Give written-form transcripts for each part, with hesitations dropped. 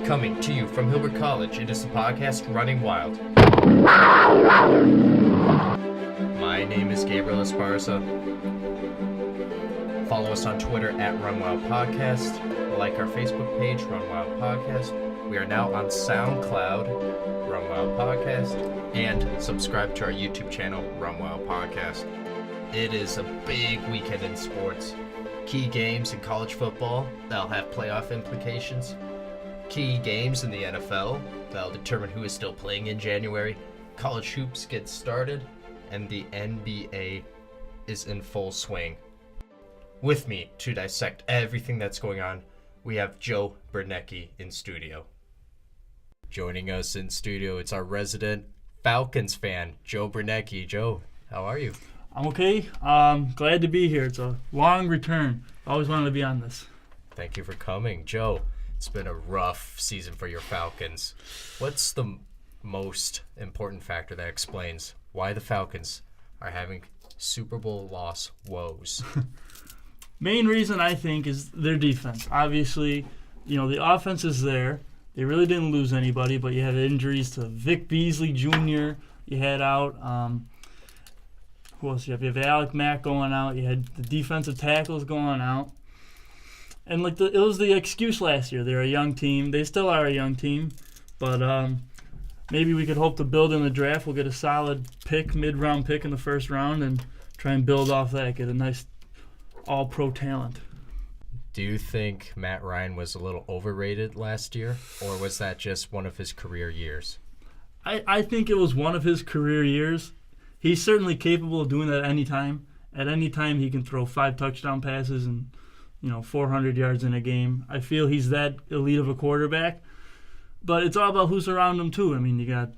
Coming to you from Hilbert College, it is the podcast Running Wild. My name is Gabriel Esparza. Follow us on Twitter at Run Wild Podcast. Like our Facebook page, Run Wild Podcast. We are now on SoundCloud, Run Wild Podcast. And subscribe to our YouTube channel, Run Wild Podcast. It is a big weekend in sports. Key games in college football that'll have playoff implications. Key games in the NFL that'll determine who is still playing in January. College hoops get started, and the NBA is in full swing. With me to dissect everything that's going on, we have Joe Braniecki in studio. Joining us in studio, it's our resident Falcons fan, Joe Braniecki. Joe, how are you? I'm okay. Glad to be here. It's a long return. Always wanted to be on this. Thank you for coming. Joe, it's been a rough season for your Falcons. What's the most important factor that explains why the Falcons are having Super Bowl loss woes? Main reason, I think, is their defense. Obviously, the offense is there. They really didn't lose anybody, but you had injuries to Vic Beasley Jr. You had out, who else you have? You have Alec Mack going out. You had the defensive tackles going out. And it was the excuse last year. They're a young team. They still are a young team. But maybe we could hope to build in the draft. We'll get a solid pick, mid-round pick in the first round, and try and build off that, get a nice all-pro talent. Do you think Matt Ryan was a little overrated last year, or was that just one of his career years? I think it was one of his career years. He's certainly capable of doing that at any time. At any time, he can throw 5 touchdown passes and 400 yards in a game. I feel he's that elite of a quarterback. But it's all about who's around him, too. I mean, you got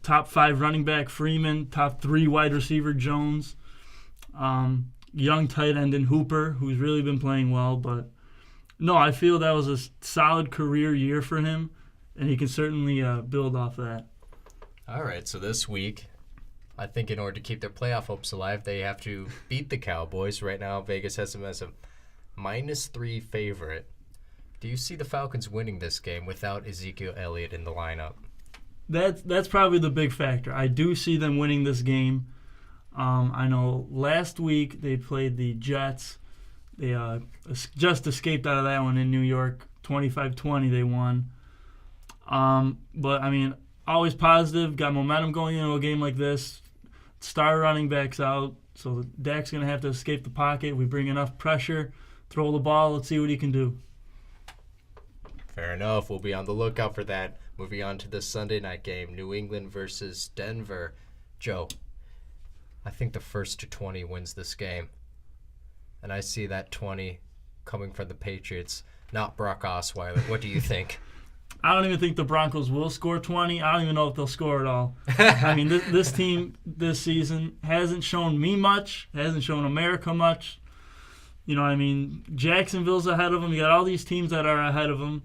top 5 running back Freeman, top 3 wide receiver Jones, young tight end in Hooper, who's really been playing well. But, no, I feel that was a solid career year for him, and he can certainly build off that. All right, so this week, I think in order to keep their playoff hopes alive, they have to beat the Cowboys. Right now, Vegas has them as a -3 favorite. Do you see the Falcons winning this game without Ezekiel Elliott in the lineup? That's probably the big factor. I do see them winning this game. I know last week they played the Jets. They just escaped out of that one in New York. 25-20 they won. But, I mean, always positive, got momentum going into a game like this. Star running backs out, so Dak's going to have to escape the pocket. We bring enough pressure, throw the ball, let's see what he can do. Fair enough. We'll be on the lookout for that. Moving on to the Sunday night game, New England versus Denver. Joe, I think the first to 20 wins this game. And I see that 20 coming from the Patriots, not Brock Osweiler. What do you think? I don't even think the Broncos will score 20. I don't even know if they'll score at all. I mean, this team this season hasn't shown me much, hasn't shown America much. Jacksonville's ahead of them. You got all these teams that are ahead of them.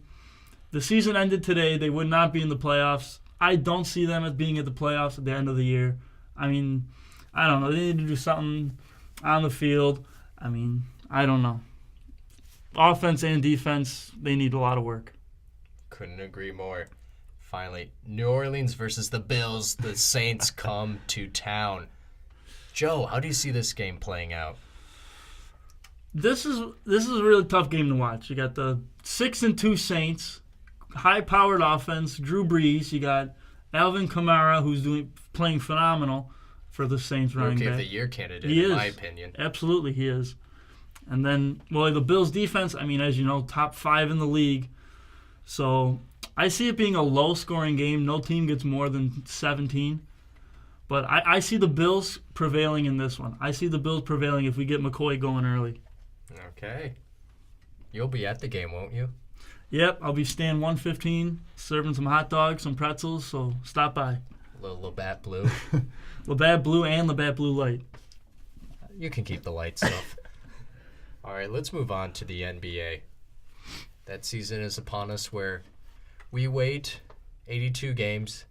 The season ended today. They would not be in the playoffs. I don't see them as being at the playoffs at the end of the year. I mean, I don't know. They need to do something on the field. I mean, I don't know. Offense and defense, they need a lot of work. Couldn't agree more. Finally, New Orleans versus the Bills. The Saints come to town. Joe, how do you see this game playing out? This is a really tough game to watch. You got the 6-2 Saints, high-powered offense, Drew Brees. You got Alvin Kamara, who's playing phenomenal for the Saints running back. Rookie of the Year candidate, in my opinion. Absolutely, he is. And then, the Bills' defense, I mean, as you know, top 5 in the league. So I see it being a low-scoring game. No team gets more than 17. But I see the Bills prevailing in this one. I see the Bills prevailing if we get McCoy going early. Okay. You'll be at the game, won't you? Yep, I'll be staying 115, serving some hot dogs, some pretzels, so stop by. Little Labatt Blue. Labatt Blue and Labatt Blue Light. You can keep the light stuff. All right, let's move on to the NBA. That season is upon us where we wait 82 games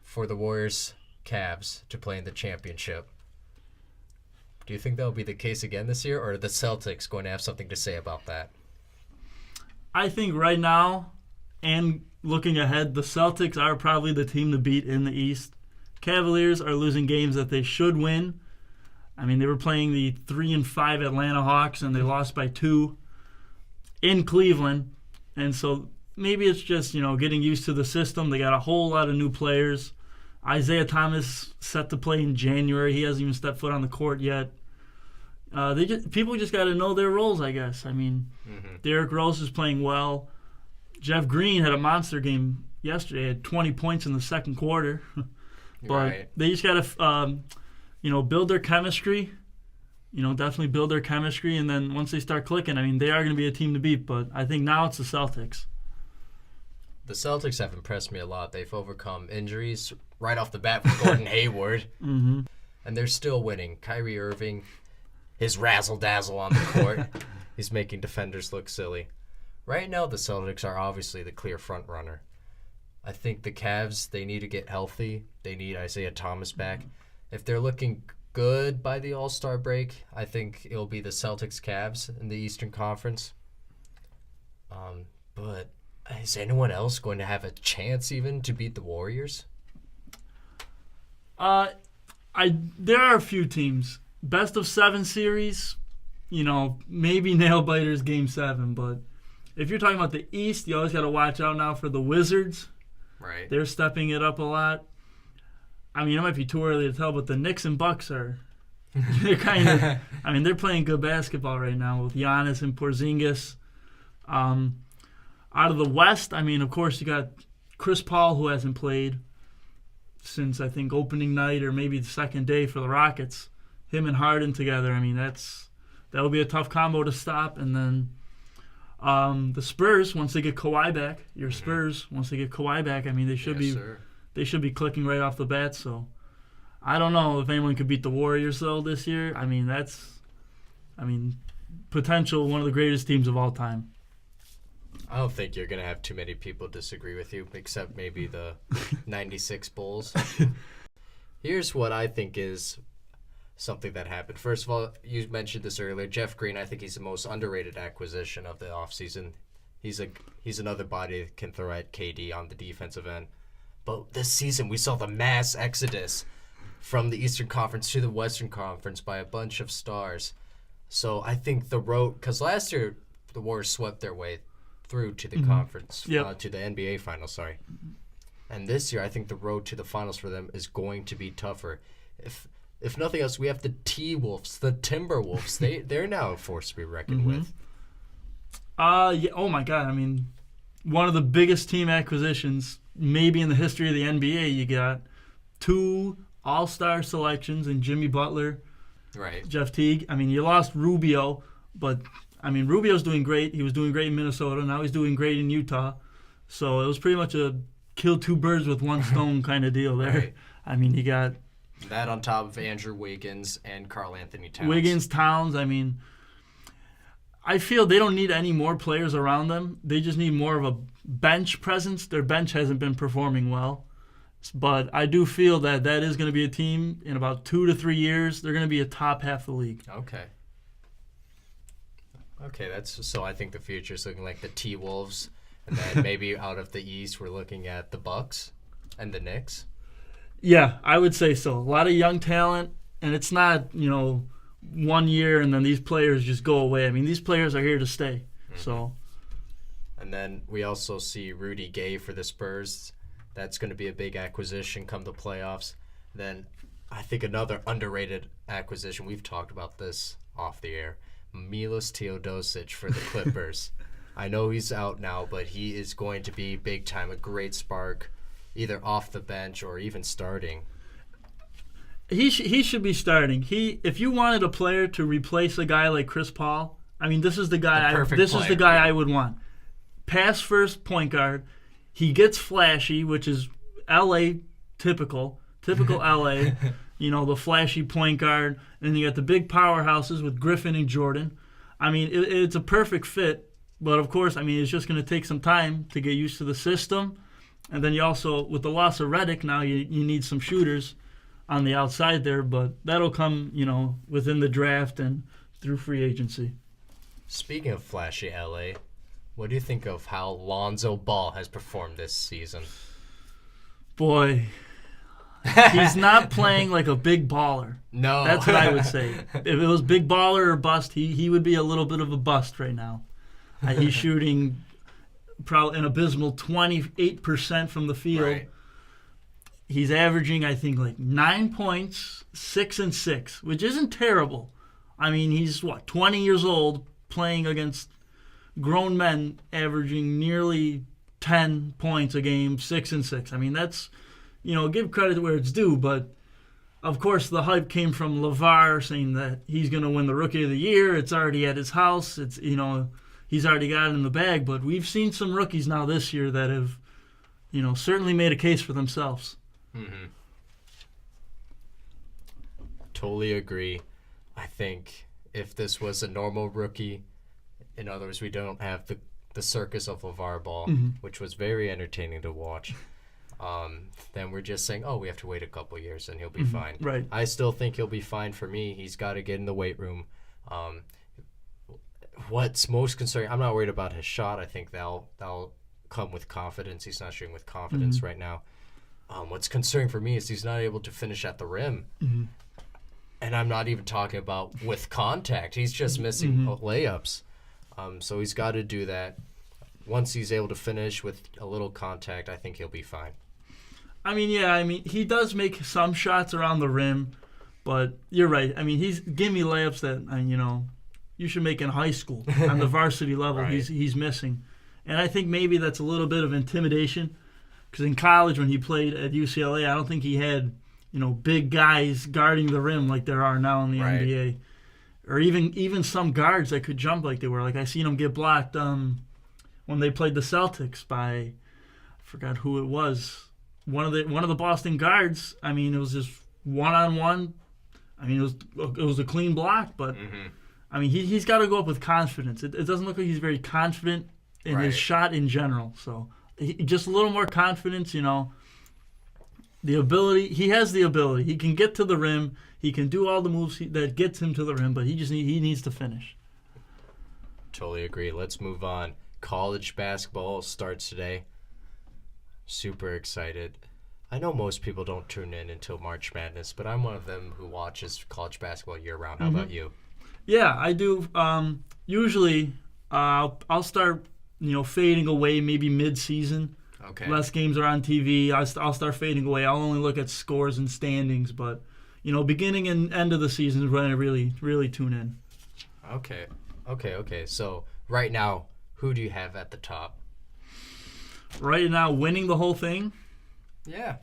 for the Warriors Cavs to play in the championship. Do you think that'll be the case again this year, or are the Celtics going to have something to say about that? I think right now, and looking ahead, the Celtics are probably the team to beat in the East. Cavaliers are losing games that they should win. I mean, they were playing the 3-5 Atlanta Hawks, and they lost by 2 in Cleveland. And so maybe it's just, getting used to the system. They got a whole lot of new players. Isaiah Thomas set to play in January. He hasn't even stepped foot on the court yet. People just got to know their roles, I guess. I mean, Derrick Rose is playing well. Jeff Green had a monster game yesterday. He had 20 points in the second quarter. But They just got to, build their chemistry. Definitely build their chemistry. And then once they start clicking, I mean, they are going to be a team to beat. But I think now it's the Celtics. The Celtics have impressed me a lot. They've overcome injuries right off the bat with Gordon Hayward. And they're still winning. Kyrie Irving, his razzle-dazzle on the court. He's making defenders look silly. Right now, the Celtics are obviously the clear front runner. I think the Cavs, they need to get healthy. They need Isaiah Thomas back. If they're looking good by the All-Star break, I think it'll be the Celtics-Cavs in the Eastern Conference. But is anyone else going to have a chance even to beat the Warriors? There are a few teams. Best of 7 series, maybe nail biters game 7. But if you're talking about the East, you always got to watch out now for the Wizards. Right. They're stepping it up a lot. I mean, it might be too early to tell, but the Knicks and Bucks they're kind of, they're playing good basketball right now with Giannis and Porzingis. Out of the West, of course, you got Chris Paul, who hasn't played since, I think, opening night or maybe the second day for the Rockets. Him and Harden together, that will be a tough combo to stop. And then the Spurs, once they get Kawhi back, once they get Kawhi back, they should be clicking right off the bat. So I don't know if anyone could beat the Warriors though this year. Potential one of the greatest teams of all time. I don't think you're going to have too many people disagree with you, except maybe the 96 Bulls. Here's what I think is something that happened. First of all, you mentioned this earlier. Jeff Green, I think he's the most underrated acquisition of the offseason. He's another body that can throw at KD on the defensive end. But this season, we saw the mass exodus from the Eastern Conference to the Western Conference by a bunch of stars. So I think because last year the Warriors swept their way through to the conference, to the NBA Finals, sorry. And this year, I think the road to the finals for them is going to be tougher. If nothing else, we have the T-Wolves, the Timberwolves. They're now a force to be reckoned with. Yeah. Oh my God. One of the biggest team acquisitions maybe in the history of the NBA. You got 2 all-star selections in Jimmy Butler, right? Jeff Teague. You lost Rubio, but Rubio's doing great. He was doing great in Minnesota. Now he's doing great in Utah. So it was pretty much a kill 2 birds with 1 stone kind of deal there. Right. You got that on top of Andrew Wiggins and Karl Anthony Towns. I feel they don't need any more players around them. They just need more of a bench presence. Their bench hasn't been performing well. But I do feel that is going to be a team in about 2 to 3 years. They're going to be a top half of the league. Okay, so I think the future is looking like the T-Wolves. And then maybe out of the East, we're looking at the Bucks and the Knicks. Yeah, I would say so. A lot of young talent, and it's not, 1 year and then these players just go away. These players are here to stay. So. And then we also see Rudy Gay for the Spurs. That's going to be a big acquisition come the playoffs. Then I think another underrated acquisition, we've talked about this off the air, Milos Teodosic for the Clippers. I know he's out now, but he is going to be big time, a great spark, either off the bench or even starting. He should be starting. If you wanted a player to replace a guy like Chris Paul, this is the guy. Is the guy I would want. Pass first point guard. He gets flashy, which is LA typical LA. The flashy point guard, and you got the big powerhouses with Griffin and Jordan. It's a perfect fit. But, of course, it's just going to take some time to get used to the system. And then you also, with the loss of Redick, now you need some shooters on the outside there. But that'll come, within the draft and through free agency. Speaking of flashy LA, What do you think of how Lonzo Ball has performed this season? Boy, he's not playing like a big baller. No. That's what I would say. If it was big baller or bust, he would be a little bit of a bust right now. He's shooting probably an abysmal 28% from the field. Right. He's averaging, I think, like 9 points, 6 and 6, which isn't terrible. I mean, he's, 20 years old, playing against grown men, averaging nearly 10 points a game, 6 and 6. I mean, that's, give credit where it's due, but of course the hype came from LeVar saying that he's going to win the Rookie of the Year. It's already at his house. It's, he's already got it in the bag, but we've seen some rookies now this year that have, certainly made a case for themselves. Mm-hmm. Totally agree. I think if this was a normal rookie, in other words, we don't have the circus of LeVar Ball, which was very entertaining to watch, then we're just saying, we have to wait a couple years and he'll be fine. Right. I still think he'll be fine for me. He's got to get in the weight room. What's most concerning, I'm not worried about his shot. I think that'll come with confidence. He's not shooting with confidence right now. What's concerning for me is he's not able to finish at the rim. And I'm not even talking about with contact. He's just missing layups. So he's got to do that. Once he's able to finish with a little contact, I think he'll be fine. He does make some shots around the rim, but you're right. I mean, he's giving me layups that, you should make in high school on the varsity level. Right. He's missing. And I think maybe that's a little bit of intimidation. Because in college, when he played at UCLA, I don't think he had, big guys guarding the rim like there are now in the NBA. Or even some guards that could jump like they were. Like I seen him get blocked when they played the Celtics by, I forgot who it was. One of the Boston guards. I mean, it was just one-on-one. I mean, it was a clean block, but I mean, he's got to go up with confidence. It doesn't look like he's very confident in his shot in general. So. Just a little more confidence, the ability. He has the ability. He can get to the rim. He can do all the moves that gets him to the rim, but he needs to finish. Totally agree. Let's move on. College basketball starts today. Super excited. I know most people don't tune in until March Madness, but I'm one of them who watches college basketball year-round. How about you? Yeah, I do. Usually, I'll start fading away maybe mid-season. Okay. Less games are on TV. I'll start fading away. I'll only look at scores and standings, but beginning and end of the season is when I really, really tune in. Okay. So right now, who do you have at the top? Right now, winning the whole thing? Yeah.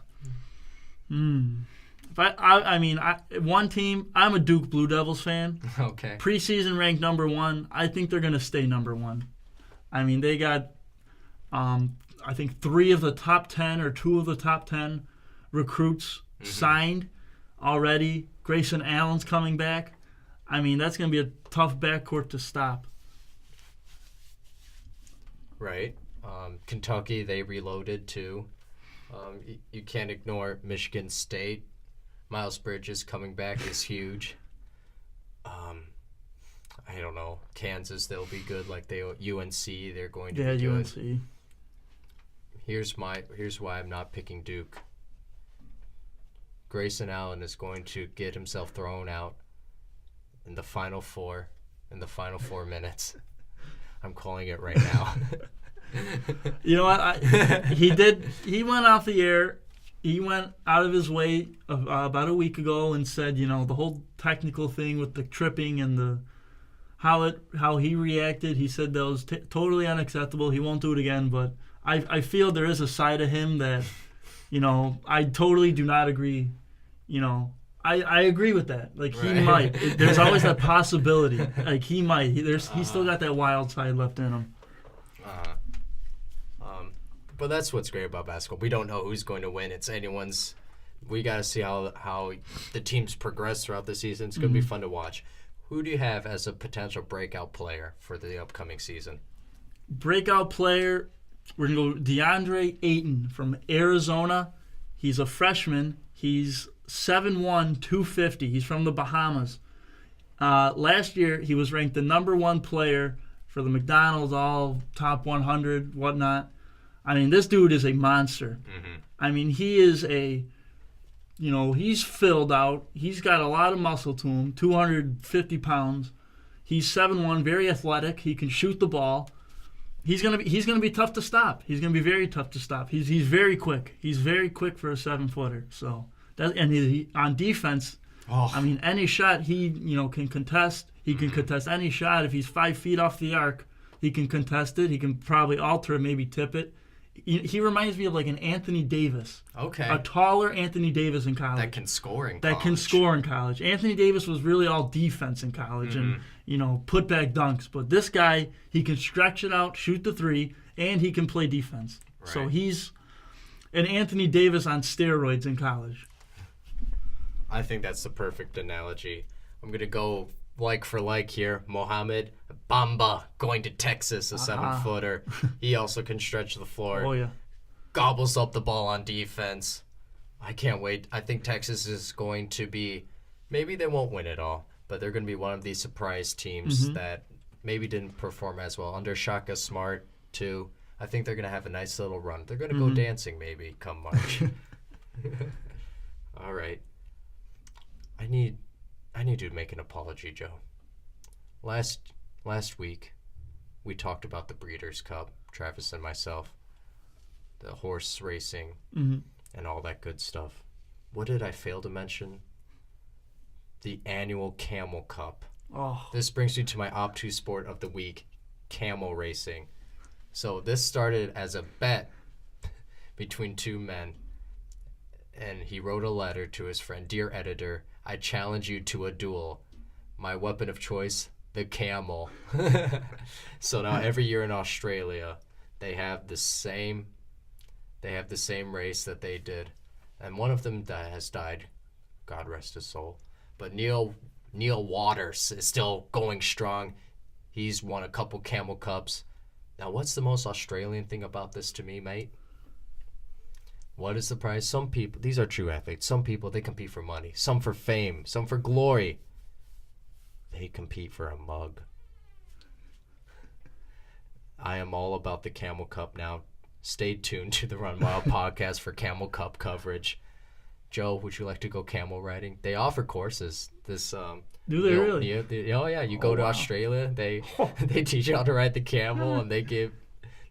One team, I'm a Duke Blue Devils fan. Okay. Preseason ranked number 1. I think they're going to stay number 1. I mean, they got, I think 3 of the top 10 or 2 of the top 10 recruits signed already. Grayson Allen's coming back. I mean, that's going to be a tough backcourt to stop. Right. Kentucky, they reloaded too. You can't ignore Michigan State. Miles Bridges coming back is huge. I don't know. Kansas, they'll be good. Like UNC, they're going to be good. UNC. Here's why I'm not picking Duke. Grayson Allen is going to get himself thrown out in the final 4 minutes. I'm calling it right now. You know what? He went off the air. He went out of his way about a week ago and said, the whole technical thing with the tripping and the how he reacted. He said that was totally unacceptable. He won't do it again. But I feel there is a side of him that, I totally do not agree. I agree with that. Like he might. There's always that possibility. Like he might. He's still got that wild side left in him. But that's what's great about basketball. We don't know who's going to win. It's anyone's. We got to see how the teams progress throughout the season. It's going to be fun to watch. Who do you have as a potential breakout player for the upcoming season? Breakout player, we're going to go DeAndre Ayton from Arizona. He's a freshman. He's 7'1", 250. He's from the Bahamas. Last year, he was ranked the number 1 player for the McDonald's, all top 100, whatnot. I mean, this dude is a monster. Mm-hmm. I mean, he is he's filled out. He's got a lot of muscle to him, 250 pounds. He's 7'1", very athletic. He can shoot the ball. He's gonna be tough to stop. He's gonna be very tough to stop. He's very quick. He's very quick for a 7-footer. So he on defense. Oh. I mean, any shot he can contest. He can contest any shot. If he's 5 feet off the arc, he can contest it. He can probably alter it, maybe tip it. He reminds me of like an Anthony Davis. Okay. A taller Anthony Davis in college. That can score in college. Anthony Davis was really all defense in college and, put back dunks. But this guy, he can stretch it out, shoot the three, and he can play defense. Right. So he's an Anthony Davis on steroids in college. I think that's the perfect analogy. I'm going to go like for like here. Mohamed Bamba going to Texas, a 7-footer. He also can stretch the floor. Oh, yeah. Gobbles up the ball on defense. I can't wait. I think Texas is going to be, maybe they won't win it all, but they're going to be one of these surprise teams that maybe didn't perform as well. Under Shaka Smart, too. I think they're going to have a nice little run. They're going to go dancing maybe come March. All right. I need to make an apology, Joe. Last week, we talked about the Breeders' Cup, Travis and myself, the horse racing, and all that good stuff. What did I fail to mention? The annual Camel Cup. Oh. This brings me to my obtuse sport of the week, camel racing. So this started as a bet between two men, and he wrote a letter to his friend, "Dear editor, I challenge you to a duel. My weapon of choice, the camel." So now every year in Australia, they have the same race that they did. And one of them has died, God rest his soul. But Neil Waters is still going strong. He's won a couple Camel Cups. Now, what's the most Australian thing about this to me, mate? What is the prize? Some people, these are true athletes. Some people, they compete for money. Some for fame. Some for glory. They compete for a mug. I am all about the Camel Cup now. Stay tuned to the Run Wild podcast for Camel Cup coverage. Joe, would you like to go camel riding? They offer courses. Do they really? Oh yeah, you go to Australia. They teach you how to ride the camel, and they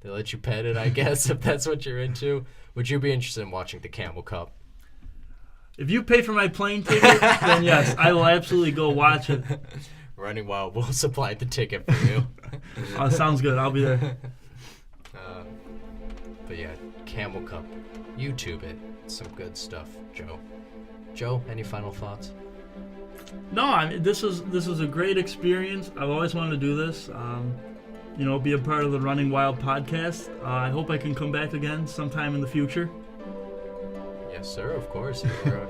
let you pet it, I guess, if that's what you're into. Would you be interested in watching the Camel Cup? If you pay for my plane ticket, then yes, I will absolutely go watch it. Running Wild will supply the ticket for you. Sounds good. I'll be there. But yeah, Camel Cup. YouTube it. Some good stuff, Joe. Joe, any final thoughts? No, I mean, this is a great experience. I've always wanted to do this. Be a part of the Running Wild podcast. I hope I can come back again sometime in the future. Yes, sir. Of course. You're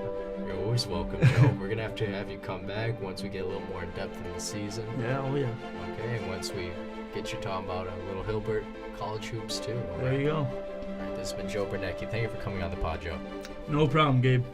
always welcome, Joe. We're gonna have you come back once we get a little more in depth in the season. Yeah. Oh yeah. Okay, and once we get you talking about a little Hilbert college hoops too. There you go. All right, this has been Joe Braniecki. Thank you for coming on the pod, Joe. No problem, Gabe.